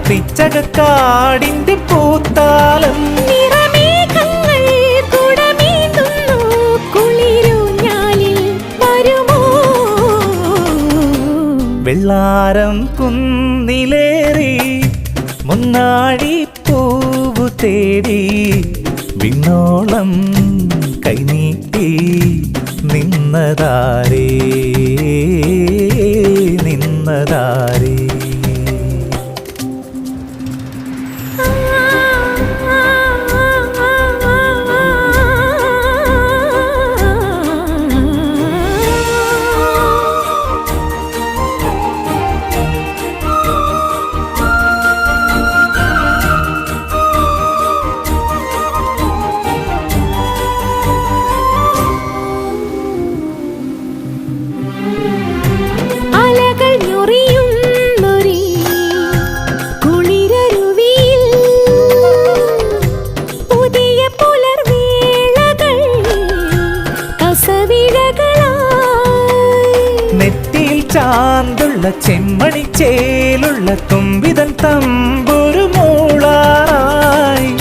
പിച്ചകക്കാടിന്റെ പൂത്താലം വെള്ളാരം കുന്നിലേറി മുന്നാഴി പൂവു തേടി വിണ്ണോളം കൈനീട്ടി നിന്നതാരേ നിന്നതാരേ നെറ്റിയിൽ ചാന്തുള്ള ചെമ്മണിച്ചേലുള്ള തുമ്പിതൻ തമ്പുരു മൂളാറായി